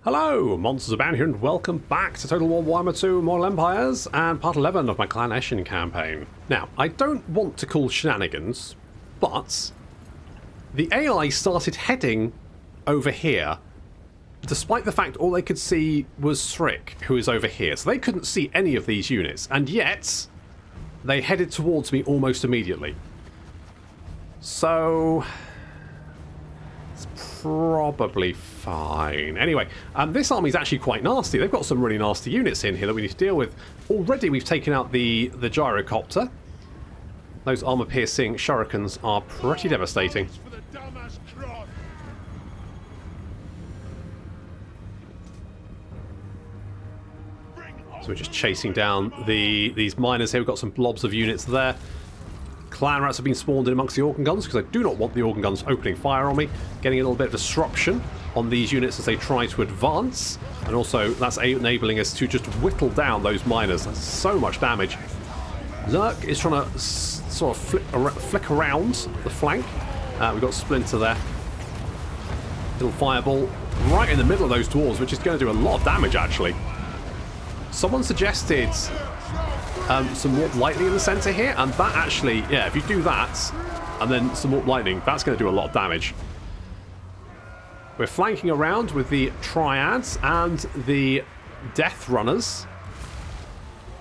Hello, Monsters of Ban here, and welcome back to Total War Warhammer 2 Mortal Empires and part 11 of my Clan Eshin campaign. Now, I don't want to call shenanigans, but the AI started heading over here, despite the fact all they could see was Srick, who is over here. So they couldn't see any of these units, and yet they headed towards me almost immediately. So probably fine. Anyway, this army is actually quite nasty. They've got some really nasty units in here that we need to deal with. Already we've taken out the gyrocopter. Those armor-piercing shurikens are pretty devastating. So we're just chasing down these miners here. We've got some blobs of units there. Clan rats have been spawned in amongst the organ guns because I do not want the organ guns opening fire on me, getting a little bit of disruption on these units as they try to advance, and also that's enabling us to just whittle down those miners. That's so much damage. Lurk is trying to sort of flick around the flank. We've got Splinter there. Little fireball right in the middle of those dwarves, which is going to do a lot of damage actually. Someone suggested some warp lightning in the center here, and that actually, yeah, if you do that and then some warp lightning, that's going to do a lot of damage. We're flanking around with the triads and the death runners.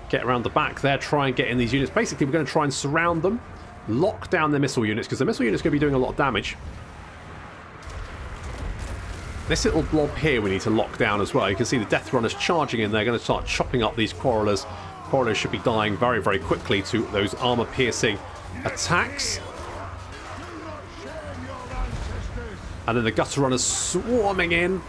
Get around the back there, try and get in these units. Basically, we're going to try and surround them, lock down their missile units, because the missile units are going to be doing a lot of damage. This little blob here we need to lock down as well. You can see the death runners charging in. They're going to start chopping up these quarrelers. Quarrelers should be dying very, very quickly to those armor-piercing attacks. And then the gutter runners swarming in.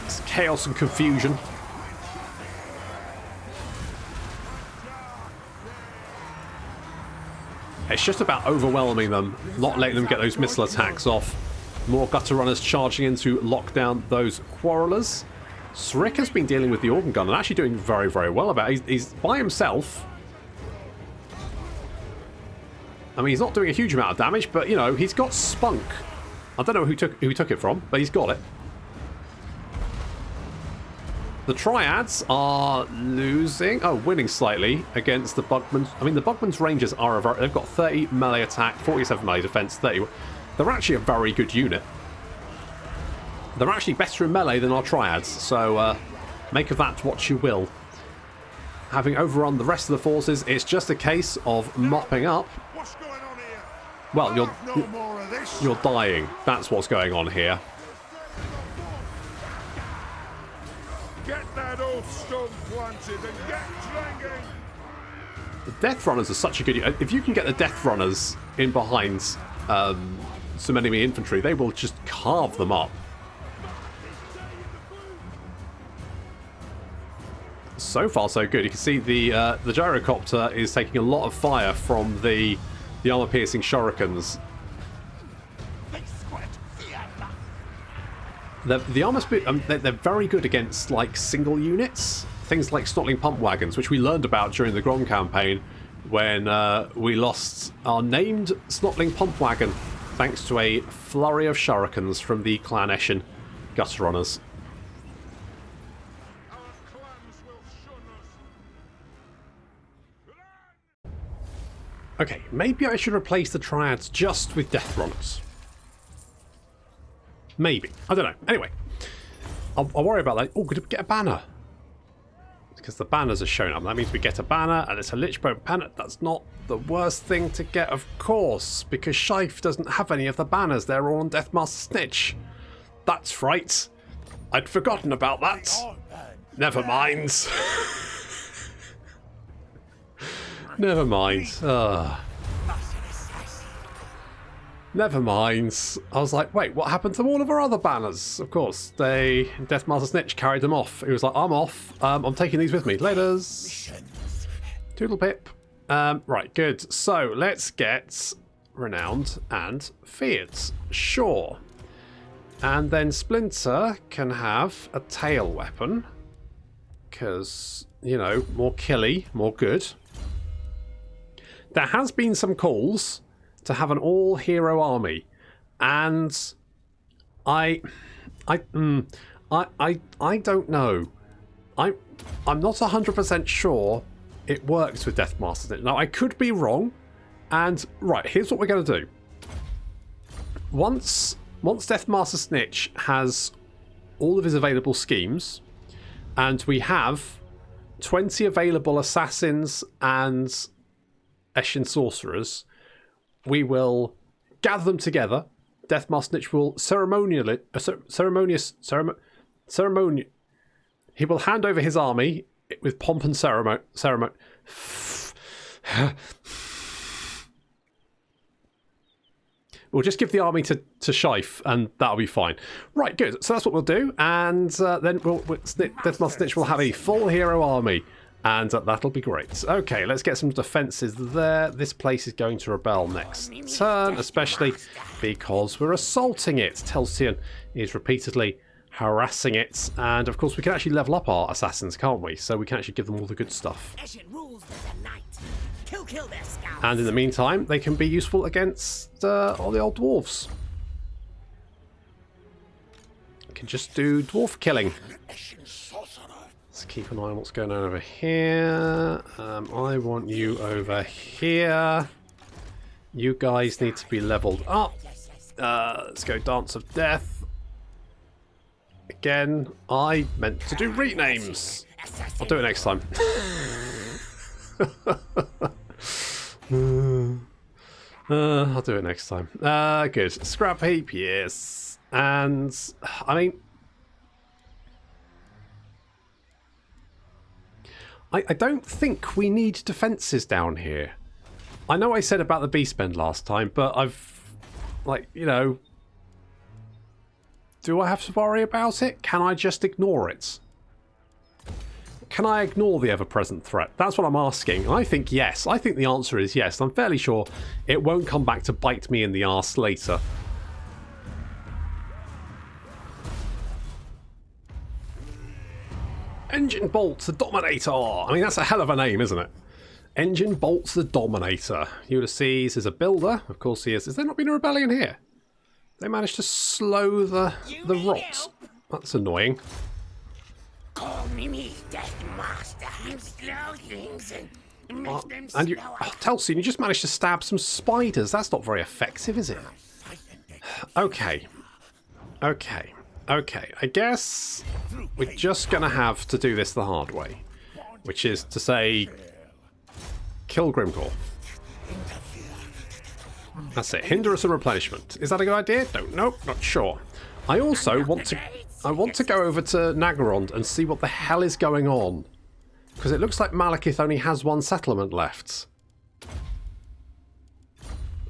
It's chaos and confusion. It's just about overwhelming them, not letting them get those missile attacks off. More gutter runners charging in to lock down those quarrelers. Srick has been dealing with the organ gun and actually doing very, very well about it. He's by himself. I mean, he's not doing a huge amount of damage, but, you know, he's got spunk. I don't know who he took it from, but he's got it. The triads are winning slightly against the Bugmans. I mean, the Bugmans Rangers they've got 30 melee attack, 47 melee defense, 30. They're actually a very good unit. They're actually better in melee than our triads, so make of that what you will. Having overrun the rest of the forces, it's just a case of mopping up. What's going on here? Well, No more of this. you're dying. That's what's going on here. Get that old stone planted and get dragging. The Death Runners are such a good unit. If you can get the Death Runners in behind some enemy infantry, they will just carve them up. So far, so good. You can see the gyrocopter is taking a lot of fire from the armor-piercing shurikens. The armor they're very good against like single units, things like Snotling pump wagons, which we learned about during the Grom campaign when we lost our named Snotling pump wagon thanks to a flurry of shurikens from the Clan Eshin gutter runners. Our clans will shun us. Okay, maybe I should replace the triads just with death runners. Maybe. I don't know. Anyway, I'll worry about that. Oh, could we get a banner? Because the banners are shown up. That means we get a banner, and it's a Lichbone banner. That's not the worst thing to get, of course, because Shife doesn't have any of the banners. They're all on Deathmaster Snitch. That's right. I'd forgotten about that. Never mind. Never mind. Never mind. I was like, wait, what happened to all of our other banners? Of course, Deathmaster Snitch carried them off. He was like, I'm off. I'm taking these with me. Laters. Toodle pip. Right, good. So, let's get renowned and feared. Sure. And then Splinter can have a tail weapon. Because, you know, more killy, more good. There has been some calls to have an all-hero army. And I don't know. I'm not 100% sure it works with Deathmaster Snitch. Now, I could be wrong. And, right, here's what we're going to do. Once Deathmaster Snitch has all of his available schemes, and we have 20 available assassins and Eshin sorcerers, we will gather them together. Deathmaster Snitch will he will hand over his army with pomp and ceremony. We'll just give the army to Shife, and that'll be fine. Right, good. So that's what we'll do, and then Deathmaster Snitch will have a full hero army, and that'll be great. Okay, let's get some defences there. This place is going to rebel next turn, especially because we're assaulting it. Telsian is repeatedly harassing it, and of course we can actually level up our assassins, can't we? So we can actually give them all the good stuff. And in the meantime, they can be useful against all the old dwarves. We can just do dwarf killing. Let's keep an eye on what's going on over here. I want you over here. You guys need to be leveled up. Let's go Dance of Death. Again, I meant to do renames. I'll do it next time. I'll do it next time. Good. Scrap heap, yes. And, I mean, I don't think we need defences down here. I know I said about the Beastmen last time, but I've, like, you know, do I have to worry about it? Can I just ignore it? Can I ignore the ever-present threat? That's what I'm asking. And I think yes. I think the answer is yes. I'm fairly sure it won't come back to bite me in the arse later. Engine Bolts the Dominator. I mean, that's a hell of a name, isn't it? Engine Bolts the Dominator. Ulysses is a builder. Of course he is. Has there not been a rebellion here? They managed to slow the rot. That's annoying. Call me Deathmaster. You slow things and make them slower. And you, Telsian, you just managed to stab some spiders. That's not very effective, is it? Okay. Okay. Okay. I guess we're just going to have to do this the hard way. Which is to say, kill Grimgor. That's it. Hinder us a replenishment. Is that a good idea? Don't know. Not sure. I also want to go over to Nagorond and see what the hell is going on. Because it looks like Malekith only has one settlement left.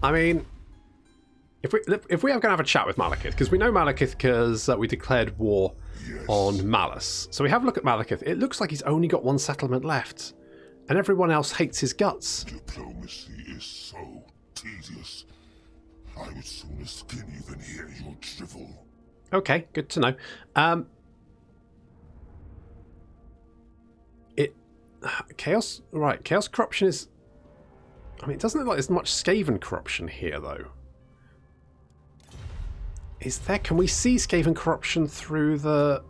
I mean, if we are going to have a chat with Malekith, because we know Malekith because we declared war on Malice. So we have a look at Malekith. It looks like he's only got one settlement left. And everyone else hates his guts. Diplomacy is so tedious. I would sooner skin you than hear your drivel. Okay, good to know. Chaos, right? Chaos corruption is. I mean, it doesn't look like there's much Skaven corruption here, though. Is there? Can we see Skaven corruption through the?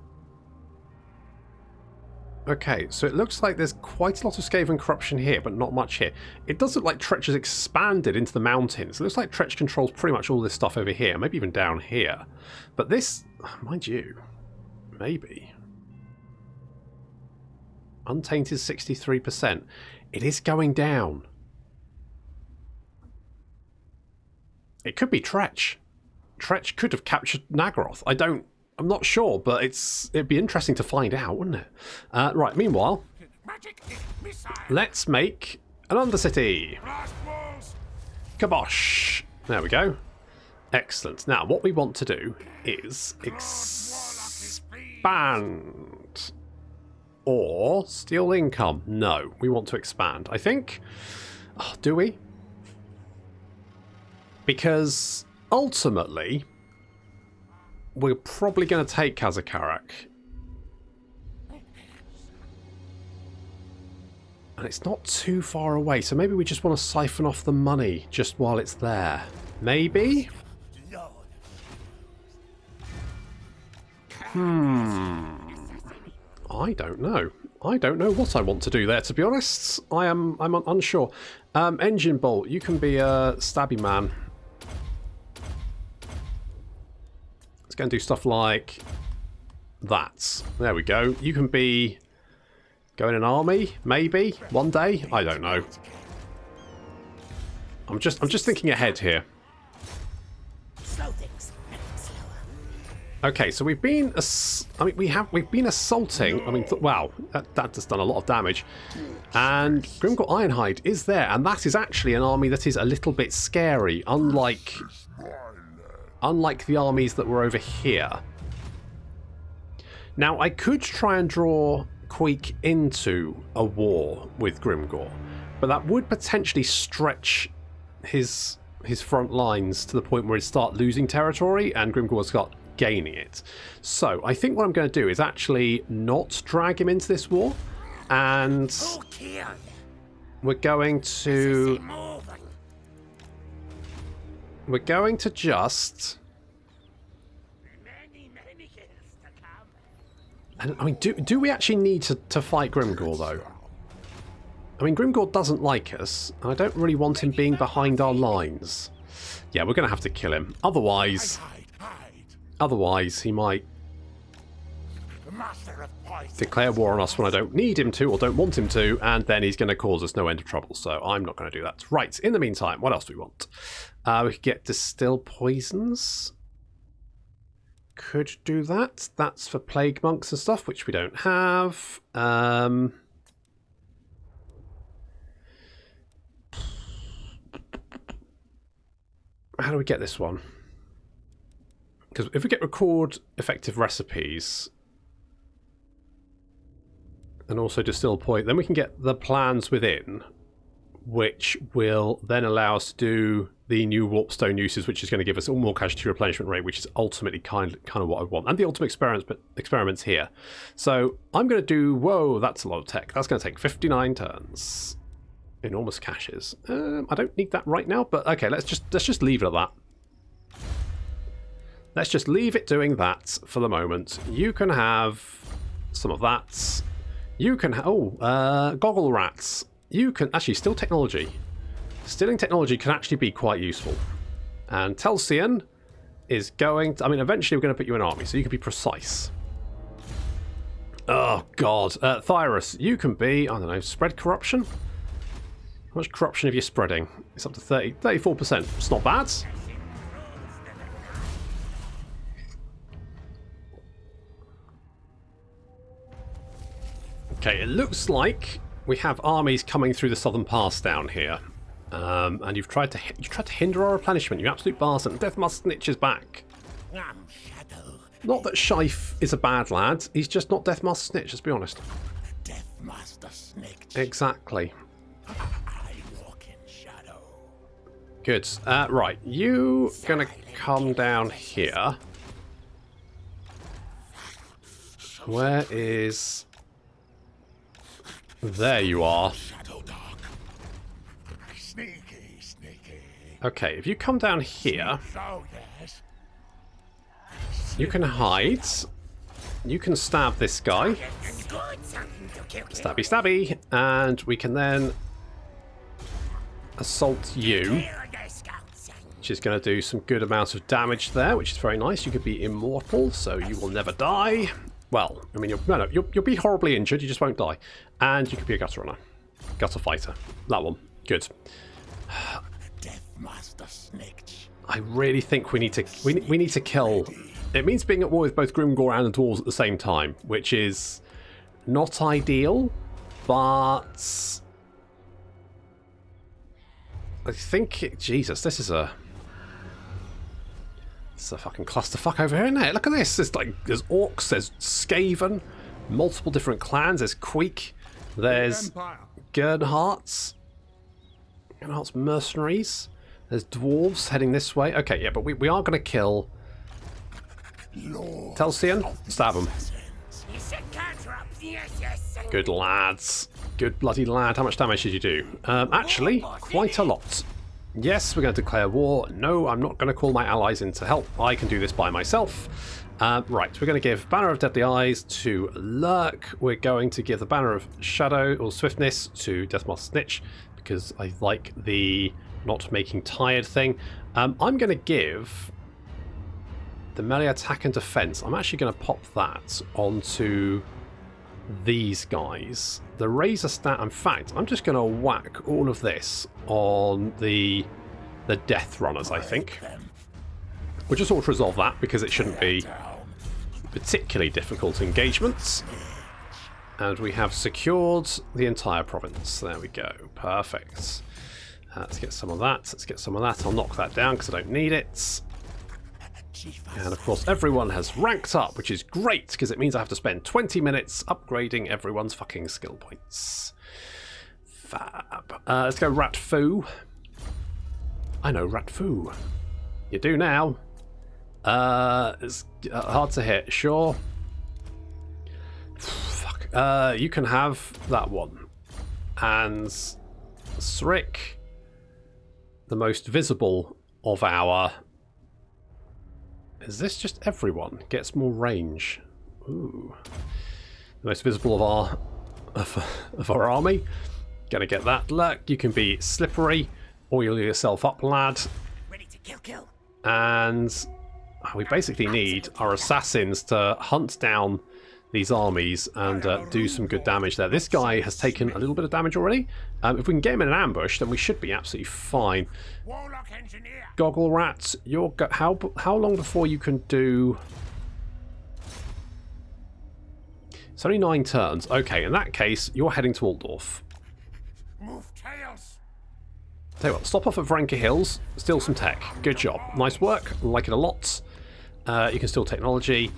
Okay, so it looks like there's quite a lot of Skaven corruption here, but not much here. It does look like Tretch has expanded into the mountains. It looks like Tretch controls pretty much all this stuff over here, maybe even down here. But this, mind you, maybe. Untainted 63%. It is going down. It could be Tretch. Tretch could have captured Nagoroth. I'm not sure, but it'd be interesting to find out, wouldn't it? Right, meanwhile, let's make an Undercity. Kabosh. There we go. Excellent. Now, what we want to do is expand. Or steal income. No, we want to expand. I think. Oh, do we? Because ultimately, we're probably going to take Kazakarak. And it's not too far away, so maybe we just want to siphon off the money just while it's there. Maybe? I don't know. I don't know what I want to do there, to be honest. I'm unsure. Engine bolt, you can be a stabby man. Let's go and do stuff like that. There we go. You can be go in an army, maybe one day. I don't know. I'm just thinking ahead here. Okay, so we've been, we've been assaulting. I mean, wow, that has done a lot of damage. And Grimgor Ironhide is there, and that is actually an army that is a little bit scary, unlike the armies that were over here. Now, I could try and draw Queek into a war with Grimgor, but that would potentially stretch his front lines to the point where he'd start losing territory, and Grimgor start gaining it. So I think what I'm going to do is actually not drag him into this war, and we're going to just, and I mean, do we actually need to fight Grimgor though? I mean, Grimgor doesn't like us, and I don't really want him being behind our lines. Yeah, we're going to have to kill him. Otherwise, he might declare war on us when I don't need him to or don't want him to, and then he's going to cause us no end of trouble, so I'm not going to do that. Right, in the meantime, what else do we want? We could get distill poisons. Could do that. That's for plague monks and stuff, which we don't have. How do we get this one? Because if we get record effective recipes and also distill point, then we can get the plans within, which will then allow us to do the new warpstone uses, which is going to give us all more casualty replenishment rate, which is ultimately kind of what I want, and the ultimate experiments here. So I'm going to do, whoa, that's a lot of tech. That's going to take 59 turns. Enormous caches. I don't need that right now, but okay, let's just leave it at that. Let's just leave it doing that for the moment. You can have some of that. You can goggle rats. You can actually still technology. Stealing technology can actually be quite useful. And Telsian is going to, I mean, eventually we're going to put you in army, so you can be precise. Oh god, Thyrus, you can be, I don't know, spread corruption. How much corruption have you spreading? It's up to 34%. It's not bad. Okay, it looks like we have armies coming through the southern pass down here, and you've tried to hinder our replenishment. You absolute bastard! Deathmaster Snitch is back. Not that Shife is a bad lad. He's just not Deathmaster Snitch. Let's be honest. Deathmaster Snitch. Exactly. I walk in shadow. Good. Right, you gonna come down here. Where is? There you are. Sneaky, sneaky. Okay, if you come down here, you can hide. You can stab this guy. Stabby, stabby. And we can then assault you, which is going to do some good amounts of damage there, which is very nice. You could be immortal, so you will never die. Well, I mean, you'll be horribly injured, you just won't die. And you could be a gutter runner. Gutter fighter. That one. Good. I really think we need to kill. It means being at war with both Grimgor and the Dwarves at the same time, which is not ideal, but I think Jesus, this is a fucking clusterfuck over here, isn't it? Look at this. There's orcs, there's Skaven, multiple different clans. There's Queek, there's Gernhardt's mercenaries. There's dwarves heading this way. Okay, yeah, but we are going to kill Telsian. Stab him. Good lads. Good bloody lad. How much damage did you do? Actually, quite a lot. Yes, we're going to declare war. No, I'm not going to call my allies in to help. I can do this by myself. Right, we're going to give Banner of Deadly Eyes to Lurk. We're going to give the Banner of Shadow or Swiftness to Deathmaster Snitch because I like the not making tired thing. I'm going to give the melee attack and defense. I'm actually going to pop that onto these guys. The razor stat, in fact, I'm just going to whack all of this on the Death Runners, I think. We'll just auto-resolve that because it shouldn't be particularly difficult engagements. And we have secured the entire province. There we go. Perfect. Let's get some of that. Let's get some of that. I'll knock that down because I don't need it. And of course everyone has ranked up, which is great because it means I have to spend 20 minutes upgrading everyone's fucking skill points. Fab. Let's go Rat Foo. I know Rat Foo. You do now. It's hard to hit, sure. Fuck. You can have that one. And Srick, the most visible of our... Is this just everyone? Gets more range. Ooh. The most visible of our army. Gonna get that. Look, you can be slippery. Oil yourself up, lad. Ready to kill. And we basically need our assassins to hunt down these armies and do some good damage there. This guy has taken a little bit of damage already. If we can get him in an ambush, then we should be absolutely fine. Warlock engineer. Goggle Rats, how long before you can do... It's only 9 turns. Okay, in that case, you're heading to Altdorf. Move tails. Tell you what, stop off at Vranka Hills, steal some tech. Good job. Nice work. Like it a lot. You can steal technology.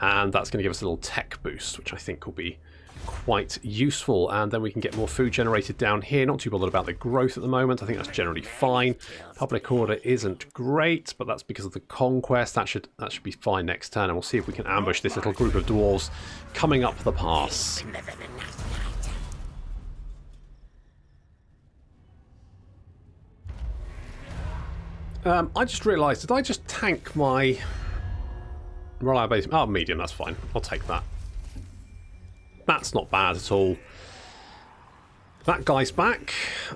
And that's going to give us a little tech boost, which I think will be quite useful. And then we can get more food generated down here. Not too bothered about the growth at the moment. I think that's generally fine. Public order isn't great, but that's because of the conquest. That should be fine next turn. And we'll see if we can ambush this little group of dwarves coming up the pass. I just realised, did I just tank my... Reliability? Oh, medium, that's fine. I'll take that. That's not bad at all. That guy's back.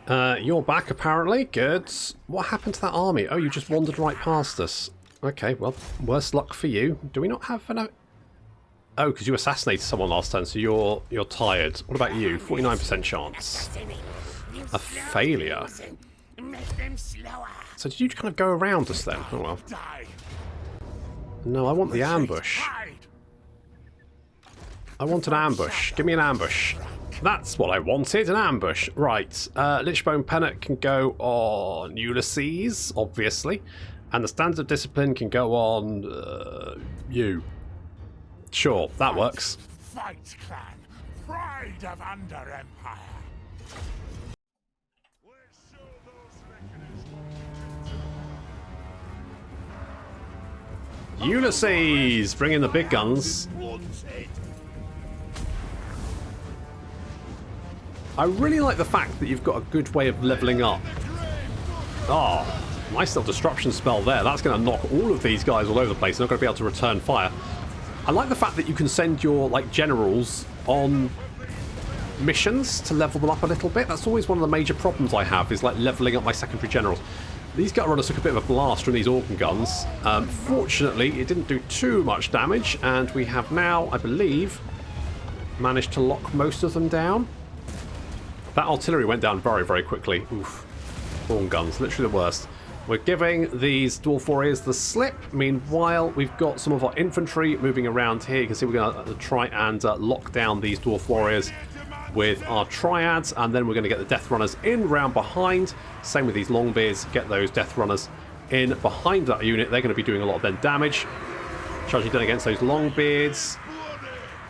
You're back, apparently. Good. What happened to that army? Oh, you just wandered right past us. Okay, well, worse luck for you. Do we not have an... Oh, because you assassinated someone last turn, so you're tired. What about you? 49% chance. A failure. So did you kind of go around us then? Oh, well. No, I want the ambush. I want an ambush. Give me an ambush. That's what I wanted, an ambush. Right. Lichbone Pennant can go on Ulysses, obviously. And the Standard of Discipline can go on you. Sure, that works. Fight, clan. Pride of Under Empire. Ulysses, bring in the big guns. I really like the fact that you've got a good way of leveling up. Oh, nice little disruption spell there. That's going to knock all of these guys all over the place. They're not going to be able to return fire. I like the fact that you can send your generals on missions to level them up a little bit. That's always one of the major problems I have, is leveling up my secondary generals. These gut runners took a bit of a blast from these organ guns. Fortunately, it didn't do too much damage, and we have now, I believe, managed to lock most of them down. That artillery went down very, very quickly. Oof. Organ guns, literally the worst. We're giving these dwarf warriors the slip. Meanwhile, we've got some of our infantry moving around here. You can see we're going to try and lock down these dwarf warriors with our triads, and then we're going to get the death runners in round behind. Same with these longbeards. Get those death runners in behind that unit. They're going to be doing a lot of their damage. Charging down against those longbeards,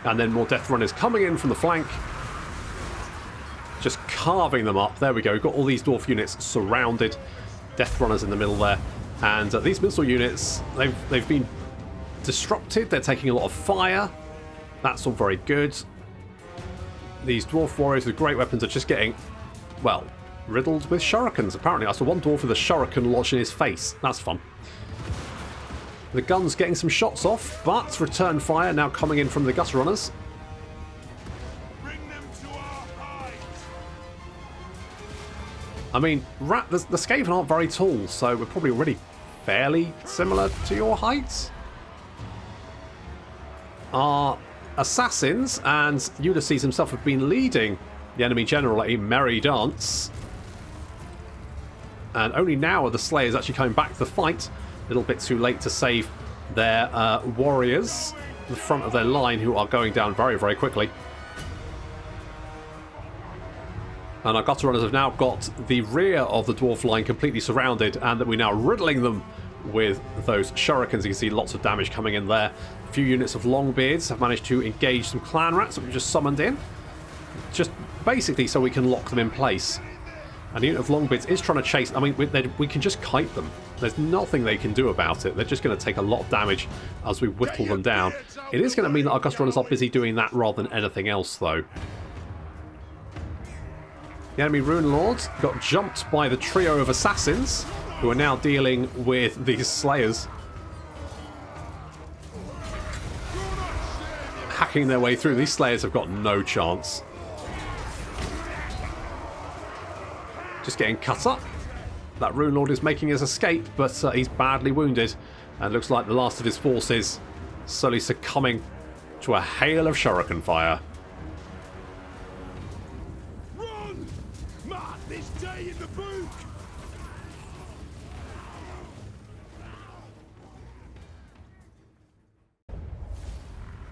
and then more death runners coming in from the flank, just carving them up. There we go. We've got all these dwarf units surrounded. Death runners in the middle there, and these missile units, they've been disrupted. They're taking a lot of fire. That's all very good. These dwarf warriors with great weapons are just getting, well, riddled with shurikens. Apparently, I saw one dwarf with a shuriken lodged in his face. That's fun. The gun's getting some shots off, but return fire now coming in from the gutter runners. I mean, the Skaven aren't very tall, so we're probably already fairly similar to your heights. Our assassins and Ulysses himself have been leading the enemy general a merry dance. And only now are the Slayers actually coming back to the fight. A little bit too late to save their warriors, the front of their line, who are going down very, very quickly. And our gutter runners have now got the rear of the dwarf line completely surrounded, and that we're now riddling them with those shurikens. You can see lots of damage coming in there. A few units of Longbeards have managed to engage some clan rats that we've just summoned in, just basically so we can lock them in place. And the unit of Longbeards is trying to chase. I mean, we can just kite them. There's nothing they can do about it. They're just going to take a lot of damage as we whittle them down. It is going to mean that our gutter runners are busy doing that rather than anything else, though. The enemy Rune Lords got jumped by the trio of assassins, who are now dealing with these Slayers. Hacking their way through. These Slayers have got no chance. Just getting cut up. That Rune Lord is making his escape, but he's badly wounded. And looks like the last of his forces slowly succumbing to a hail of shuriken fire.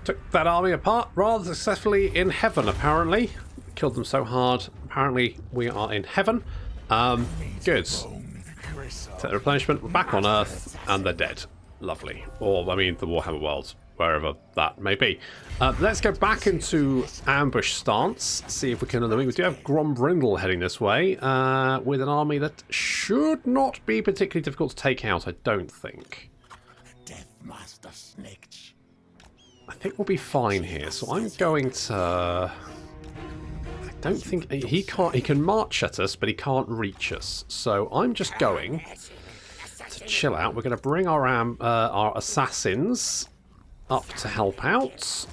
Took that army apart rather successfully in heaven, apparently. Killed them so hard. Apparently, we are in heaven. Good. Take the replenishment. We're back on Earth, and they're dead. Lovely. Or, I mean, the Warhammer world, wherever that may be. Let's go back into ambush stance. See if we can. We do have Grombrindle heading this way, with an army that should not be particularly difficult to take out, I don't think. Deathmaster Snitch. I think we'll be fine here. So I'm going to. I don't think he can't. He can march at us, but he can't reach us. So I'm just going to chill out. We're going to bring our assassins up to help out.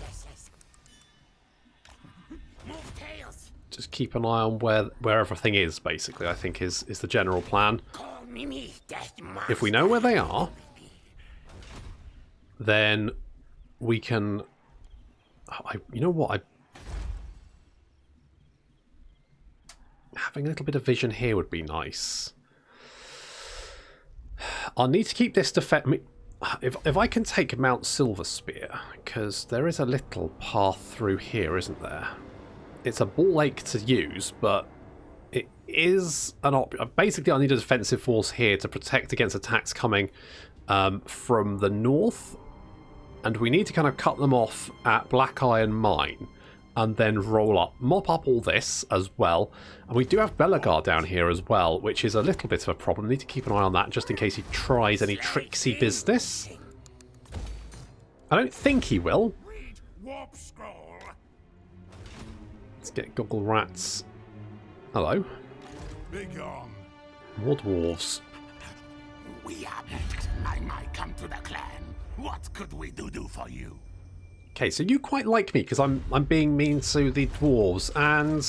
Just keep an eye on where everything is. Basically, I think is the general plan. If we know where they are, then we can. You know what? Having a little bit of vision here would be nice. I'll need to keep this defense. If I can take Mount Silverspear, because there is a little path through here, isn't there? It's a ball ache to use, but it is an option. Basically, I need a defensive force here to protect against attacks coming from the north. And we need to kind of cut them off at Black Iron Mine and then roll up. Mop up all this as well. And we do have Belagar down here as well, which is a little bit of a problem. We need to keep an eye on that just in case he tries any tricksy business. I don't think he will. Let's get Goggle Rats. Hello. More dwarves. We are I might come to the clan. What could we do for you? Okay, so you quite like me because I'm being mean to the dwarves, and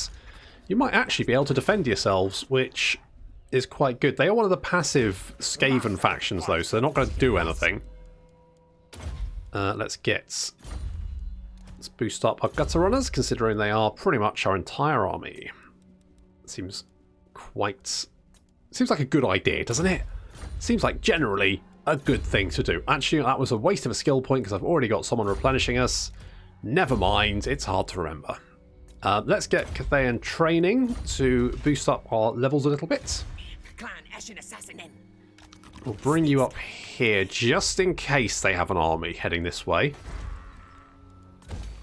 you might actually be able to defend yourselves, which is quite good. They are one of the passive Skaven factions, though, so they're not going to do anything. Let's boost up our gutter runners, considering they are pretty much our entire army. Seems like a good idea, doesn't it? Seems like generally a good thing to do. Actually, that was a waste of a skill point because I've already got someone replenishing us. Never mind, it's hard to remember. Let's get Cathayan training to boost up our levels a little bit. Clan Eshin Assassin. We'll bring you up here just in case they have an army heading this way.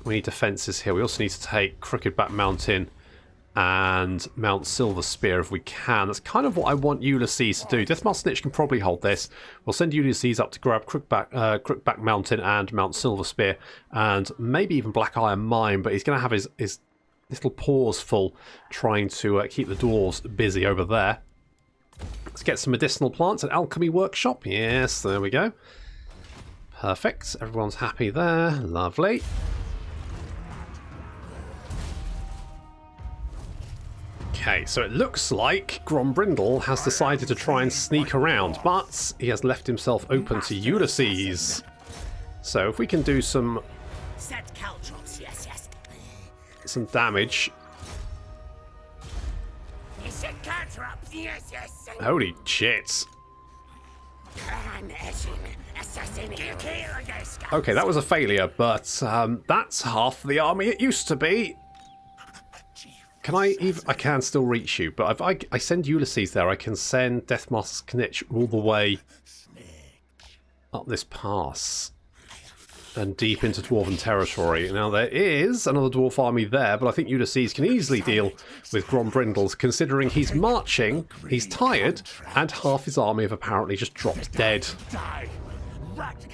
We need defences here. We also need to take Crooked Back Mountain and Mount Silverspear if we can. That's kind of what I want Ulysses to do. Deathmaster Snitch can probably hold this. We'll send Ulysses up to grab Crookback Mountain and Mount Silverspear, and maybe even Black Iron Mine, but he's going to have his little paws full trying to keep the dwarves busy over there. Let's get some medicinal plants at Alchemy Workshop. Yes, there we go. Perfect. Everyone's happy there. Lovely. Okay, so it looks like Grombrindle has decided to try and sneak around, but he has left himself open to Ulysses. So if we can do some damage. Holy shit. Okay, that was a failure, but that's half the army it used to be. Can I even... I can still reach you, but if I send Ulysses there, I can send Deathmaster's Knitch all the way up this pass and deep into Dwarven territory. Now, there is another Dwarf army there, but I think Ulysses can easily deal with Grombrindles, considering he's marching, he's tired, and half his army have apparently just dropped dead.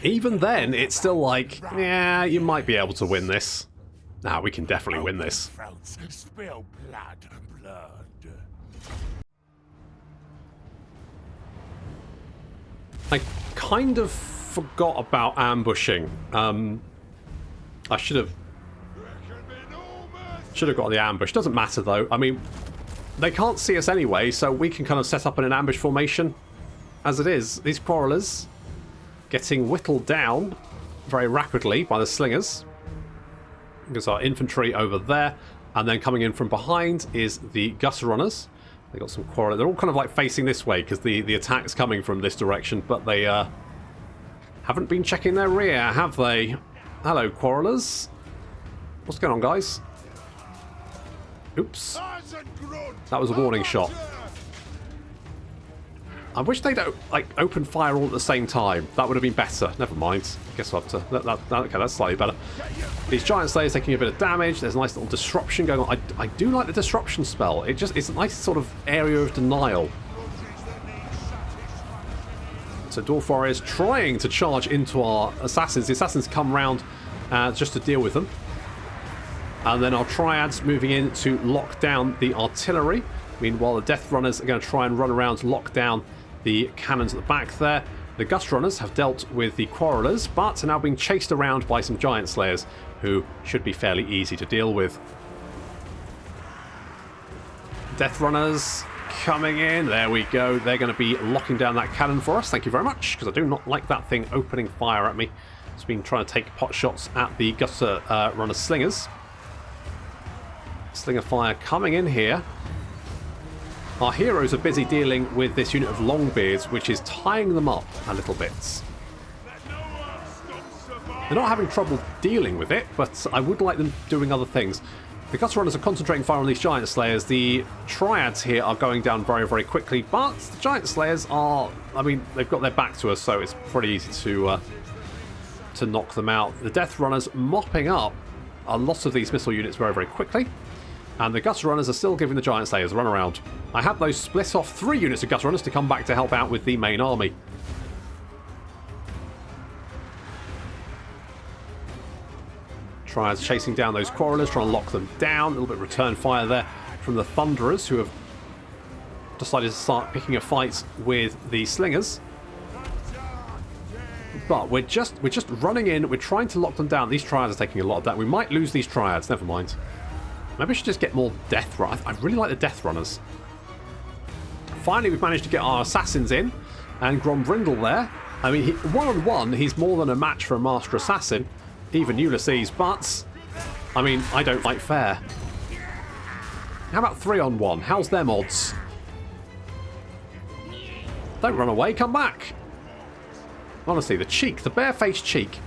Even then, it's still like, yeah, you might be able to win this. Nah, we can definitely win this. I kind of forgot about ambushing. I should have got the ambush. Doesn't matter though. I mean, they can't see us anyway, so we can kind of set up in an ambush formation. As it is, these quarrelers getting whittled down very rapidly by the slingers. Because our infantry over there, and then coming in from behind is the gutter runners. They got some quarrel. They're all kind of like facing this way because the attack's coming from this direction, but they haven't been checking their rear, have they? Hello, quarrelers. What's going on, guys? Oops. That was a warning shot. I wish they'd like open fire all at the same time. That would have been better. Never mind. Guess I'll have to... okay, that's slightly better. These Giant Slayers taking a bit of damage. There's a nice little disruption going on. I do like the disruption spell. It's a nice sort of area of denial. So Dwarf Warriors trying to charge into our assassins. The assassins come round just to deal with them. And then our Triads moving in to lock down the artillery. Meanwhile, the Death Runners are going to try and run around to lock down the cannons at the back there. The Gust Runners have dealt with the Quarrelers, but are now being chased around by some Giant Slayers, who should be fairly easy to deal with. Death Runners coming in. There we go. They're going to be locking down that cannon for us. Thank you very much, because I do not like that thing opening fire at me. It's been trying to take pot shots at the Gutter Runner Slingers. Slinger fire coming in here. Our heroes are busy dealing with this unit of Longbeards, which is tying them up a little bit. They're not having trouble dealing with it, but I would like them doing other things. The Gutter Runners are concentrating fire on these Giant Slayers. The Triads here are going down very, very quickly, but the Giant Slayers are... I mean, they've got their back to us, so it's pretty easy to knock them out. The Death Runners mopping up a lot of these missile units very, very quickly. And the Gutter Runners are still giving the Giant Slayers a run around. I had those split off 3 units of Gutter Runners to come back to help out with the main army. Triads chasing down those Quarrelers, trying to lock them down. A little bit of return fire there from the Thunderers, who have decided to start picking a fight with the Slingers. But we're just running in. We're trying to lock them down. These Triads are taking a lot of that. We might lose these Triads. Never mind. Maybe I should just get more Death Runners. I really like the Death Runners. Finally, we've managed to get our Assassins in. And Grombrindle there. I mean, one-on-one, he's more than a match for a Master Assassin. Even Ulysses, but... I mean, I don't like fair. How about 3-on-1? How's them odds? Don't run away, come back! Honestly, the cheek, the bare-faced cheek.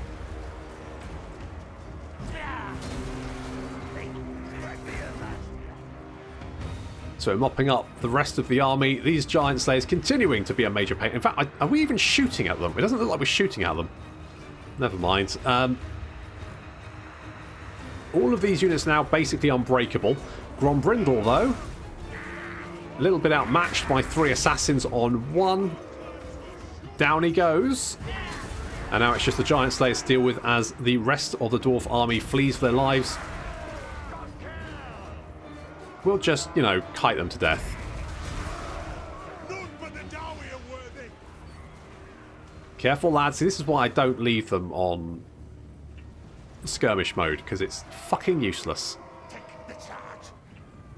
So we're mopping up the rest of the army. These Giant Slayers continuing to be a major pain. In fact, are we even shooting at them? It doesn't look like we're shooting at them. Never mind. All of these units now basically unbreakable. Grombrindle, though, a little bit outmatched by 3 assassins on 1. Down he goes. And now it's just the Giant Slayers to deal with as the rest of the Dwarf army flees for their lives. we'll just, you know, kite them to death. None but the Dowie are worthy. Careful, lads. See, this is why I don't leave them on skirmish mode, because it's fucking useless. Take the charge.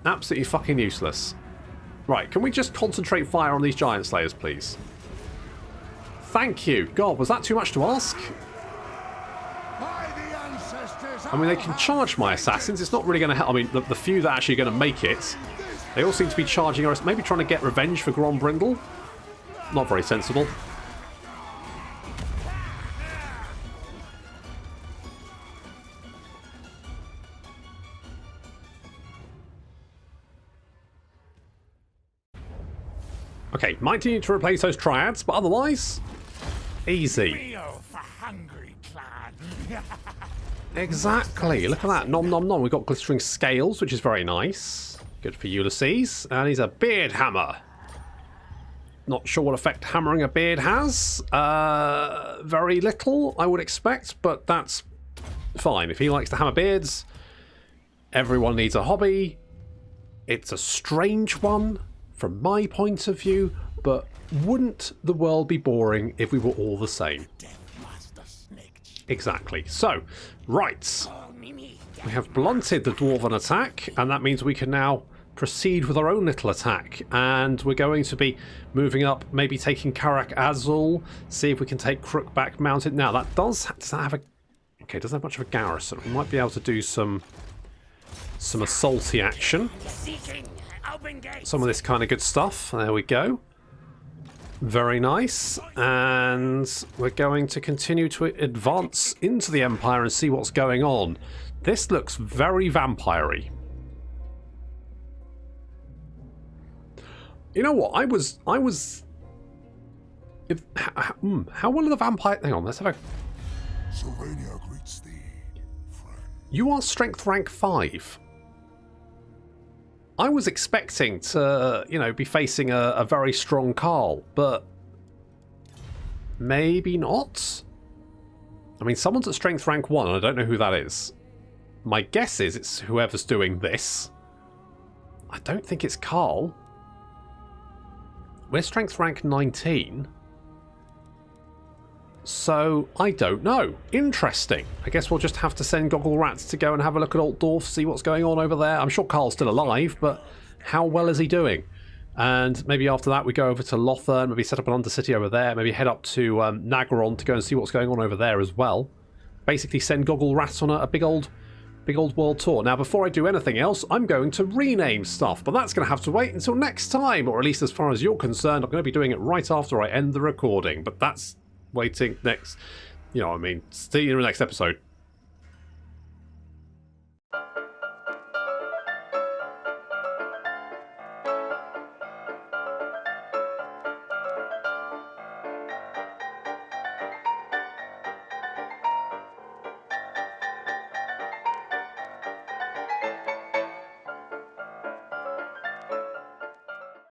Absolutely fucking useless. Right, can we just concentrate fire on these giant slayers, please? Thank you. God, was that too much to ask? By the ancestors. I mean, they can charge my assassins. It's not really going to help. I mean, the few that are actually going to make it, they all seem to be charging us. Maybe trying to get revenge for Grombrindle. Not very sensible. Okay, might need to replace those triads, but otherwise, easy. Meal for hungry clan. Exactly. Look at that. Nom nom nom. We've got glistering scales, which is very nice. Good for Ulysses. And he's a beard hammer. Not sure what effect hammering a beard has. Very little, I would expect, but that's fine. If he likes to hammer beards, everyone needs a hobby. It's a strange one from my point of view, but wouldn't the world be boring if we were all the same? Exactly. So, right. We have blunted the dwarven attack, and that means we can now proceed with our own little attack. And we're going to be moving up, maybe taking Karak Azul, see if we can take Crookback Mountain. Now, that does that have a... Okay, it doesn't have much of a garrison. We might be able to do some assaulty action. Some of this kind of good stuff. There we go. Very nice. And we're going to continue to advance into the Empire and see what's going on. This looks very vampire-y. You know what? How well are the vampire... Hang on, let's have a... Sylvania greets thee, friend. You are strength rank 5. I was expecting to, you know, be facing a very strong Carl, but maybe not. I mean, someone's at strength rank 1, and I don't know who that is. My guess is it's whoever's doing this. I don't think it's Carl. We're strength rank 19. So, I don't know. Interesting. I guess we'll just have to send Goggle Rats to go and have a look at Altdorf, see what's going on over there. I'm sure Carl's still alive, but how well is he doing? And maybe after that we go over to Lothern, maybe set up an Undercity over there, maybe head up to Nagaron to go and see what's going on over there as well. Basically send Goggle Rats on a big old world tour. Now, before I do anything else, I'm going to rename stuff, but that's going to have to wait until next time, or at least as far as you're concerned, I'm going to be doing it right after I end the recording, but that's... waiting next, you know what I mean. See you in the next episode.